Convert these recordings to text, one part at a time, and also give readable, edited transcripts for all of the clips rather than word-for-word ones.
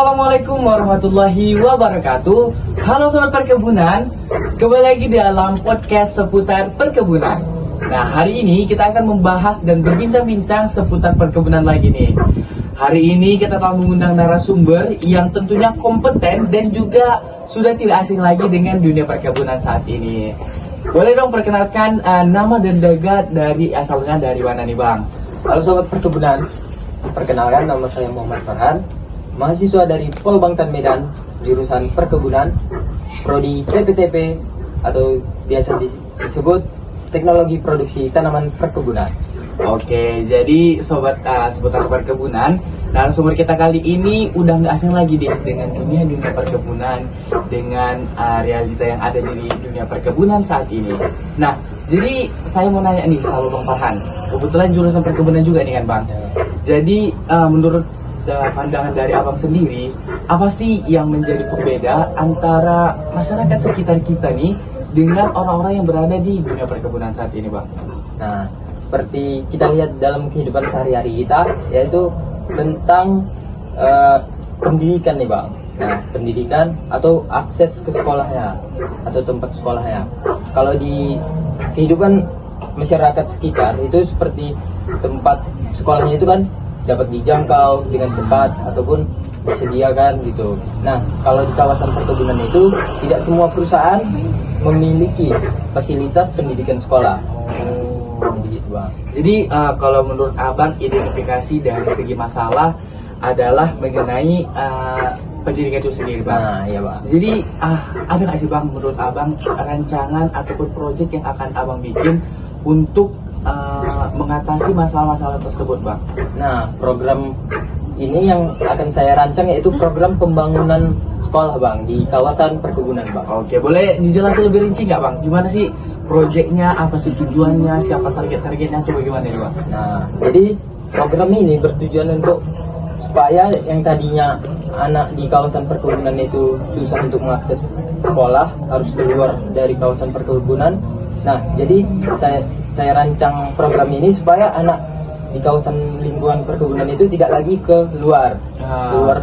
Assalamualaikum warahmatullahi wabarakatuh. Halo sobat perkebunan, kembali lagi dalam podcast seputar perkebunan. Nah, hari ini kita akan membahas dan berbincang-bincang seputar perkebunan lagi nih. Hari ini kita telah mengundang narasumber yang tentunya kompeten dan juga sudah tidak asing lagi dengan dunia perkebunan saat ini. Boleh dong perkenalkan nama dan dagat dari asalnya dari mana nih Bang? Halo sobat perkebunan, perkenalkan nama saya Muhammad Farhan, mahasiswa dari Polbangtan Medan, jurusan perkebunan, prodi TPTP atau biasa disebut Teknologi Produksi Tanaman Perkebunan. Oke, jadi sobat seputar perkebunan, narasumber kita kali ini udah nggak asing lagi deh dengan dunia perkebunan, dengan realita yang ada di dunia perkebunan saat ini. Nah, jadi saya mau nanya nih sama Bang Farhan, kebetulan jurusan perkebunan juga nih kan Bang. Jadi menurut pandangan dari abang sendiri, apa sih yang menjadi pembeda antara masyarakat sekitar kita nih dengan orang-orang yang berada di dunia perkebunan saat ini Bang? Nah, seperti kita lihat dalam kehidupan sehari-hari kita, yaitu tentang pendidikan nih Bang. Nah, pendidikan atau akses ke sekolahnya atau tempat sekolahnya. Kalau di kehidupan masyarakat sekitar itu seperti tempat sekolahnya itu kan dapat dijangkau dengan cepat ataupun disediakan gitu. Nah, kalau di kawasan perkebunan itu tidak semua perusahaan memiliki fasilitas pendidikan sekolah. Begitu Bang. Jadi kalau menurut abang identifikasi dari segi masalah adalah mengenai pendidikan itu sendiri Bang. Nah, iya Bang. Jadi ada nggak sih Bang menurut abang rancangan ataupun proyek yang akan abang bikin untuk mengatasi masalah-masalah tersebut Bang? Nah, program ini yang akan saya rancang yaitu program pembangunan sekolah Bang di kawasan perkebunan Bang. Oke, boleh dijelasin lebih rinci nggak Bang? Gimana sih proyeknya, apa sih tujuannya, siapa target-targetnya, coba gimana nih Bang? Nah, jadi program ini bertujuan untuk supaya yang tadinya anak di kawasan perkebunan itu susah untuk mengakses sekolah, harus keluar dari kawasan perkebunan. Nah, jadi saya rancang program ini supaya anak di kawasan lingkungan perkebunan itu tidak lagi keluar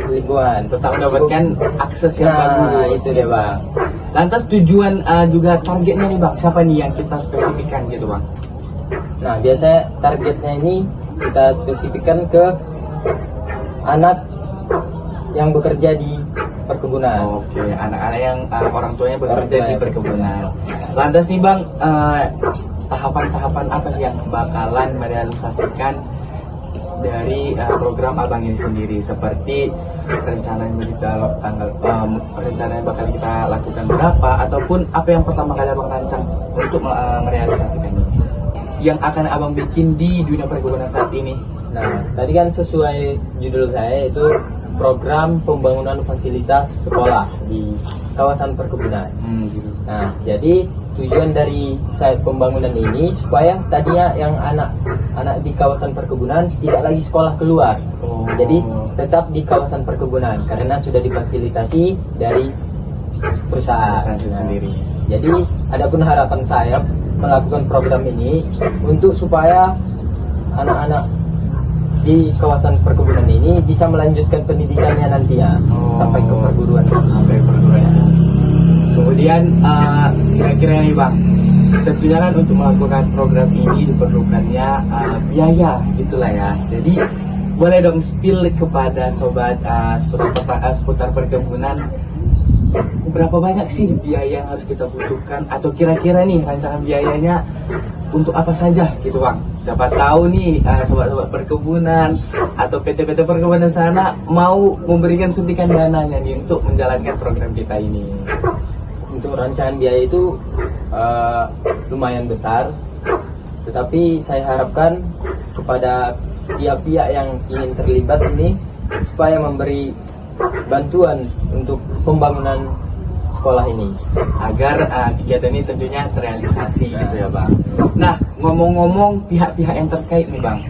lingkungan, tetap mendapatkan akses yang bagus. Itu dia Bang. Lantas tujuan juga targetnya nih Bang, siapa nih yang kita spesifikkan gitu Bang? Nah, biasanya targetnya ini kita spesifikkan ke anak yang bekerja di perkebunan. Oke, anak-anak yang orang tuanya bekerja di perkebunan. Lantas nih Bang, tahapan-tahapan apa sih yang bakalan merealisasikan dari program abang ini sendiri? Seperti rencana yang rencana yang bakal kita lakukan berapa, ataupun apa yang pertama kali abang rancang untuk merealisasikan ini? Yang akan abang bikin di dunia perkebunan saat ini? Nah, tadi kan sesuai judul saya itu program pembangunan fasilitas sekolah di kawasan perkebunan. Gitu. Nah, jadi tujuan dari pembangunan ini supaya tadinya yang anak di kawasan perkebunan tidak lagi sekolah keluar. Jadi tetap di kawasan perkebunan karena sudah difasilitasi dari perusahaan itu sendiri. Jadi adapun harapan saya melakukan program ini untuk supaya anak-anak di kawasan perkebunan ini bisa melanjutkan pendidikannya nantinya sampai ke perguruan. Kemudian kira-kira nih Bang, tentunya kan untuk melakukan program ini diperlukannya biaya gitulah ya. Jadi boleh dong spill kepada sobat seputar perkebunan, berapa banyak sih biaya yang harus kita butuhkan, atau kira-kira nih rancangan biayanya untuk apa saja gitu Bang? Siapa tahu nih sobat-sobat perkebunan atau PT-PT perkebunan sana mau memberikan suntikan dananya nih untuk menjalankan program kita ini. Untuk rancangan biaya itu lumayan besar, tetapi saya harapkan kepada pihak-pihak yang ingin terlibat ini supaya memberi bantuan untuk pembangunan sekolah ini agar kegiatan ini tentunya terrealisasi gitu ya Bang. Nah, ngomong-ngomong pihak-pihak yang terkait nih Bang,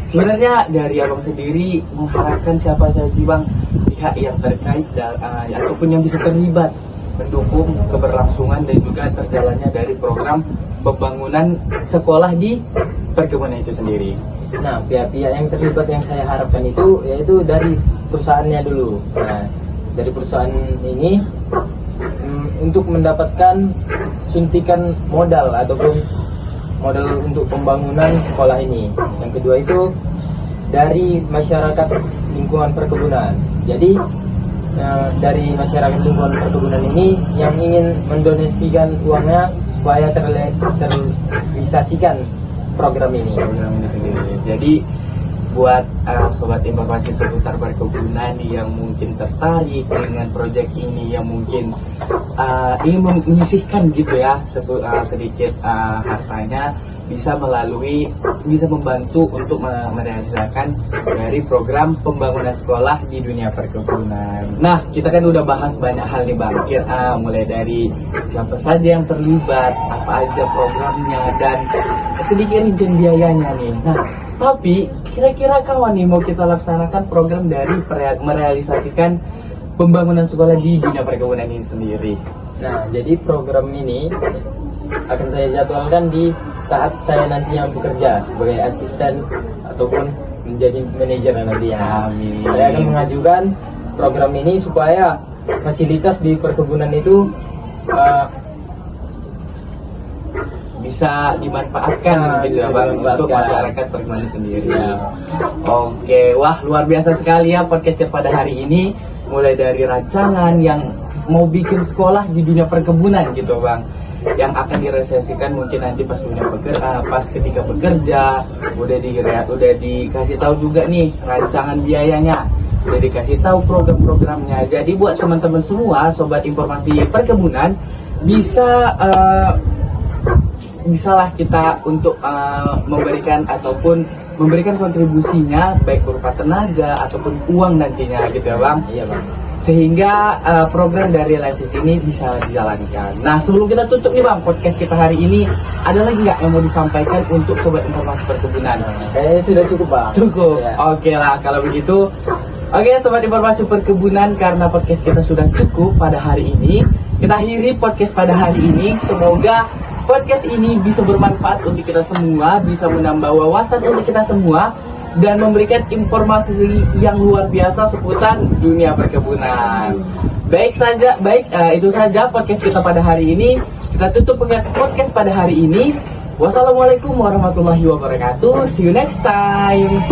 sebenarnya dari abang sendiri mengharapkan siapa saja sih Bang pihak yang terkait ataupun yang bisa terlibat mendukung keberlangsungan dan juga terjalannya dari program pembangunan sekolah di perkebunan itu sendiri? Nah, pihak-pihak yang terlibat yang saya harapkan itu yaitu dari perusahaannya dulu. Nah, dari perusahaan ini untuk mendapatkan suntikan modal ataupun modal untuk pembangunan sekolah ini. Yang kedua itu dari masyarakat lingkungan perkebunan. Jadi dari masyarakat lingkungan perkebunan ini yang ingin mendonasikan uangnya supaya terrealisasikan program ini. Jadi buat sobat informasi seputar perkebunan yang mungkin tertarik dengan proyek ini, yang mungkin ingin menyisihkan gitu ya sedikit hartanya, bisa membantu untuk merealisasikan dari program pembangunan sekolah di dunia perkebunan. Nah, kita kan udah bahas banyak hal nih Bang, mulai dari siapa saja yang terlibat, apa aja programnya, dan sedikit rincian biayanya nih. Nah, tapi kira-kira kawan nih mau kita laksanakan program dari merealisasikan pembangunan sekolah di dunia perkebunan ini sendiri. Nah, jadi program ini akan saya jadwalkan di saat saya nantinya bekerja sebagai asisten ataupun menjadi manajer nantinya. Amin. Saya akan mengajukan program ini supaya fasilitas di perkebunan itu bisa dimanfaatkan gitu ya Bang, untuk masyarakat perkebunan sendiri. Ya. Oke, wah luar biasa sekali ya podcast pada hari ini, mulai dari rancangan yang mau bikin sekolah di dunia perkebunan gitu Bang, yang akan direalisasikan mungkin nanti pas ketika bekerja, udah dikasih tahu juga nih rancangan biayanya, udah dikasih tahu program-programnya. Jadi buat teman-teman semua sobat informasi perkebunan, bisalah kita untuk memberikan kontribusinya baik berupa tenaga ataupun uang nantinya gitu ya Bang. Iya Bang. Sehingga program dari realisasi ini bisa dijalankan. Nah, sebelum kita tutup nih Bang podcast kita hari ini, ada lagi nggak yang mau disampaikan untuk sobat informasi perkebunan? Kayaknya sudah cukup Bang. Cukup. Ya. Oke lah kalau begitu. Oke sobat informasi perkebunan, karena podcast kita sudah cukup pada hari ini, kita akhiri podcast pada hari ini. Semoga podcast ini bisa bermanfaat untuk kita semua, bisa menambah wawasan untuk kita semua, dan memberikan informasi yang luar biasa seputar dunia perkebunan. Itu saja podcast kita pada hari ini. Kita tutup podcast pada hari ini. Wassalamualaikum warahmatullahi wabarakatuh. See you next time.